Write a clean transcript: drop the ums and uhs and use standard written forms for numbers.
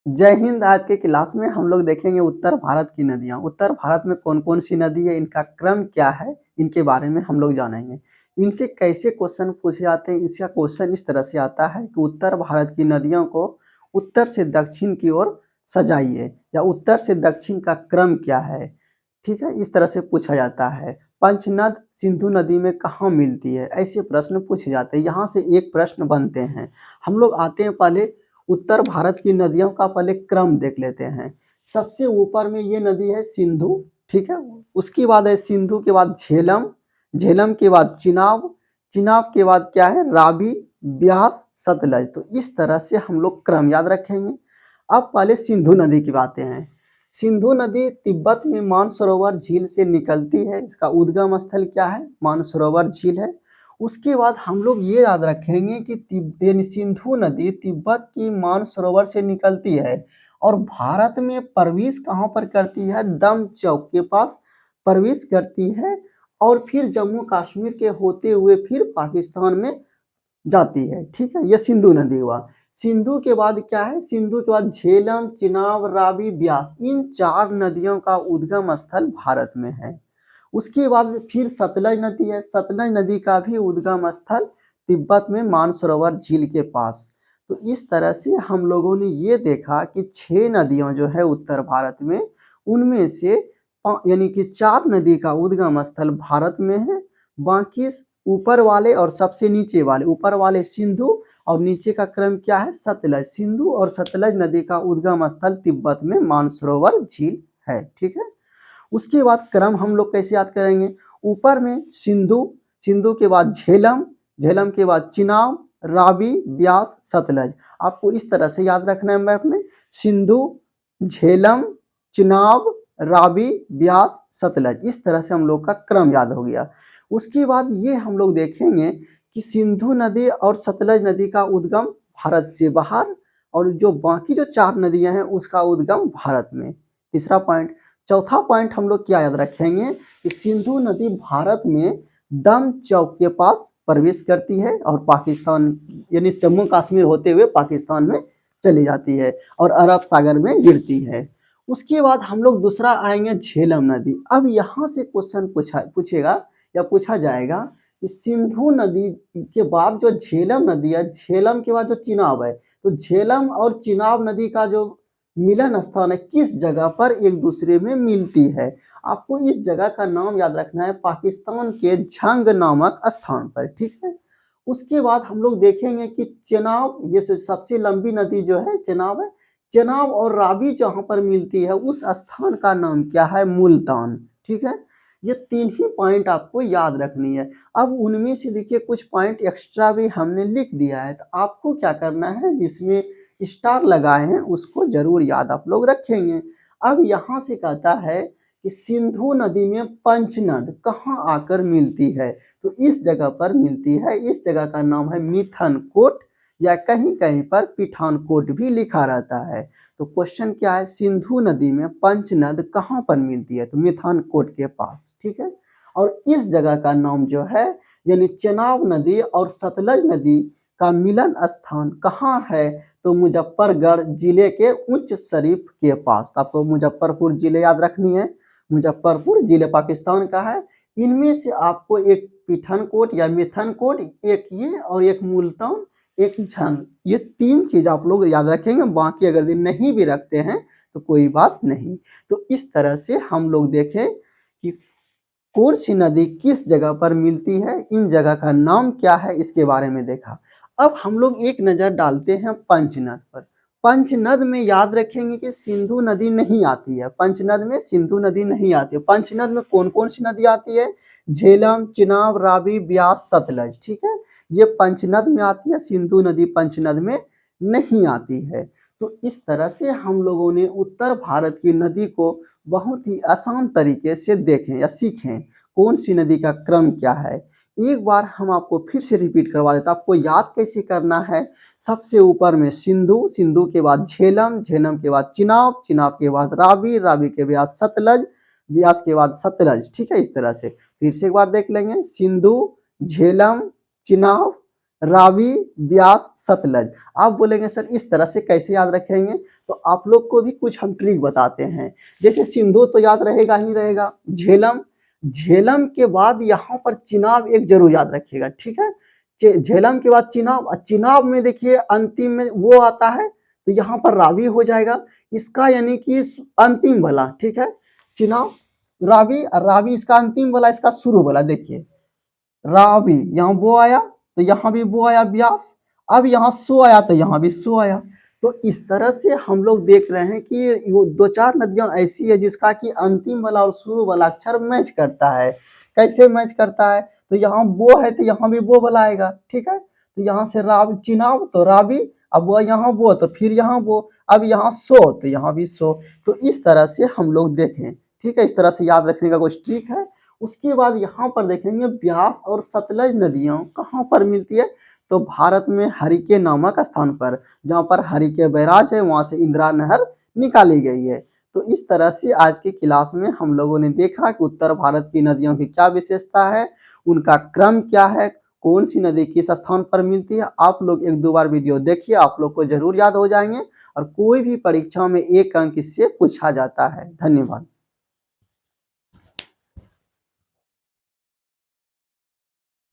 जय हिंद। आज के क्लास में हम लोग देखेंगे उत्तर भारत की नदियाँ। उत्तर भारत में कौन-कौन सी नदी है, इनका क्रम क्या है, इनके बारे में हम लोग जानेंगे। इनसे कैसे क्वेश्चन पूछे जाते हैं, इसका क्वेश्चन इस तरह से आता है कि उत्तर भारत की नदियों को उत्तर से दक्षिण की ओर सजाइए, या उत्तर से दक्षिण का क्रम क्या है, ठीक है, इस तरह से पूछा जाता है। पंचनद सिंधु नदी में कहाँ मिलती है, ऐसे प्रश्न पूछे जाते हैं। यहाँ से एक प्रश्न बनते हैं। हम लोग आते हैं पहले उत्तर भारत की नदियों का पहले क्रम देख लेते हैं। सबसे ऊपर में ये नदी है सिंधु, ठीक है। उसके बाद है सिंधु के बाद झेलम, झेलम के बाद चिनाब, चिनाब के बाद क्या है रावी, ब्यास, सतलज। तो इस तरह से हम लोग क्रम याद रखेंगे। अब पहले सिंधु नदी की बातें हैं। सिंधु नदी तिब्बत में मानसरोवर झील से निकलती है। इसका उद्गम स्थल क्या है, मानसरोवर झील है। उसके बाद हम लोग ये याद रखेंगे कि सिंधु नदी तिब्बत की मानसरोवर से निकलती है और भारत में प्रवेश कहाँ पर करती है, दम चौक के पास प्रवेश करती है और फिर जम्मू कश्मीर के होते हुए फिर पाकिस्तान में जाती है, ठीक है। ये सिंधु नदी हुआ। सिंधु के बाद क्या है, सिंधु के बाद झेलम, चिनाब, रावी, ब्यास, इन 4 नदियों का उद्गम स्थल भारत में है। उसके बाद फिर सतलज नदी है। सतलज नदी का भी उद्गम स्थल तिब्बत में मानसरोवर झील के पास। तो इस तरह से हम लोगों ने ये देखा कि 6 नदियां जो है उत्तर भारत में, उनमें से यानी कि 4 नदी का उद्गम स्थल भारत में है। बाकी ऊपर वाले और सबसे नीचे वाले, ऊपर वाले सिंधु और नीचे का क्रम क्या है, सतलज। सिंधु और सतलज नदी का उद्गम स्थल तिब्बत में मानसरोवर झील है, ठीक है। उसके बाद क्रम हम लोग कैसे याद करेंगे, ऊपर में सिंधु, सिंधु के बाद झेलम, झेलम के बाद चिनाब, रावी, ब्यास, सतलज। आपको इस तरह से याद रखना है मैप में, सिंधु, झेलम, चिनाब, रावी, ब्यास, सतलज। इस तरह से हम लोग का क्रम याद हो गया। उसके बाद ये हम लोग देखेंगे कि सिंधु नदी और सतलज नदी का उद्गम भारत से बाहर, और जो बाकी जो 4 नदियां हैं उसका उद्गम भारत में। तीसरा पॉइंट। चौथा पॉइंट हम लोग क्या याद रखेंगे कि सिंधु नदी भारत में दम चौक के पास प्रवेश करती है और पाकिस्तान यानी जम्मू कश्मीर होते हुए पाकिस्तान में चली जाती है और अरब सागर में गिरती है। उसके बाद हम लोग दूसरा आएंगे झेलम नदी। अब यहाँ से क्वेश्चन पूछेगा या पूछा जाएगा कि सिंधु नदी के बाद जो झेलम नदी है, झेलम के बाद जो चिनाब है, तो झेलम और चिनाब नदी का जो मिलन स्थान है किस जगह पर एक दूसरे में मिलती है। आपको इस जगह का नाम याद रखना है, पाकिस्तान के झंग नामक स्थान पर, ठीक है। उसके बाद हम लोग देखेंगे कि चेनाब, ये सबसे लंबी नदी जो है चेनाब है। चेनाब और रावी जहाँ पर मिलती है उस स्थान का नाम क्या है, मुल्तान, ठीक है। ये 3 ही पॉइंट आपको याद रखनी है। अब उनमें से देखिए कुछ पॉइंट एक्स्ट्रा भी हमने लिख दिया है, तो आपको क्या करना है, जिसमें स्टार लगाए हैं उसको जरूर याद आप लोग रखेंगे। अब यहाँ से कहता है कि सिंधु नदी में पंचनद कहाँ आकर मिलती है, तो इस जगह पर मिलती है। इस जगह का नाम है मिथनकोट, या कहीं कहीं पर पठानकोट भी लिखा रहता है। तो क्वेश्चन क्या है, सिंधु नदी में पंचनद कहाँ पर मिलती है, तो मिथनकोट के पास, ठीक है। और इस जगह का नाम जो है, यानी चेनाब नदी और सतलज नदी का मिलन स्थान कहाँ है, तो मुजफ्फरगढ़ जिले के उच्च शरीफ के पास। तो आपको मुजफ्फरपुर जिले याद रखनी है, मुजफ्फरपुर जिले पाकिस्तान का है। इनमें से आपको एक पठानकोट या मिथनकोट, एक ये और एक मुल्तान, एक झंग, ये 3 चीज आप लोग याद रखेंगे। बाकी अगर दिन नहीं भी रखते हैं तो कोई बात नहीं। तो इस तरह से हम लोग देखें कि कौन सी नदी किस जगह पर मिलती है, इन जगह का नाम क्या है, इसके बारे में देखा। अब हम लोग एक नजर डालते हैं पंचनद पर। पंचनद में याद रखेंगे कि सिंधु नदी नहीं आती है, पंचनद में सिंधु नदी नहीं आती है। पंचनद में कौन कौन सी नदी आती है, झेलम, चिनाब, रावी, ब्यास, सतलज, ठीक है। ये पंचनद में आती है, सिंधु नदी पंचनद में नहीं आती है। तो इस तरह से हम लोगों ने उत्तर भारत की नदी को बहुत ही आसान तरीके से देखें या सीखें, कौन सी नदी का क्रम क्या है। एक बार हम आपको फिर से रिपीट करवा देते, आपको याद कैसे करना है। सबसे ऊपर में सिंधु, सिंधु के बाद झेलम, झेलम के बाद चिनाब, चिनाब के बाद रावी, रावी के बाद सतलज, ब्यास के बाद सतलज, ठीक है। इस तरह से फिर से एक बार देख लेंगे, सिंधु, झेलम, चिनाब, रावी, ब्यास, सतलज। आप बोलेंगे सर इस तरह से कैसे याद रखेंगे? तो आप लोग को भी कुछ हम ट्रिक बताते हैं। जैसे सिंधु तो याद रहेगा ही रहेगा, झेलम, झेलम के बाद यहाँ पर चिनाब एक जरूर याद रखिएगा, ठीक है। झेलम के बाद चिनाब, चिनाब में देखिए अंतिम में वो आता है, तो यहाँ पर रावी हो जाएगा इसका, यानी कि अंतिम वाला, ठीक है। चिनाब, रावी, रावी इसका अंतिम वाला, इसका शुरू वाला। देखिए रावी, यहाँ वो आया तो यहाँ भी वो आया ब्यास, अब यहाँ सो आया तो यहाँ भी सो आया। तो इस तरह से हम लोग देख रहे हैं कि वो दो चार नदियां ऐसी है जिसका कि अंतिम वाला और शुरू वाला अक्षर मैच करता है। कैसे मैच करता है? तो यहाँ वो है तो यहाँ भी वो वाला आएगा, ठीक है। तो यहाँ से राव, चिनाब तो रावी, अब वो यहाँ वो तो फिर यहाँ वो, अब यहाँ सो तो यहाँ भी सो। तो इस तरह से हम लोग देखें, ठीक है। इस तरह से याद रखने का कुछ ट्रिक है। उसके बाद यहाँ पर देखेंगे ब्यास और सतलज नदियाँ कहाँ पर मिलती है? तो भारत में हरिके नामक स्थान पर, जहाँ पर हरिके बैराज है, वहाँ से इंदिरा नहर निकाली गई है। तो इस तरह से आज की क्लास में हम लोगों ने देखा कि उत्तर भारत की नदियों की क्या विशेषता है, उनका क्रम क्या है, कौन सी नदी किस स्थान पर मिलती है। आप लोग एक दो बार वीडियो देखिए, आप लोग को जरूर याद हो जाएंगे और कोई भी परीक्षा में एक अंक इससे पूछा जाता है। धन्यवाद।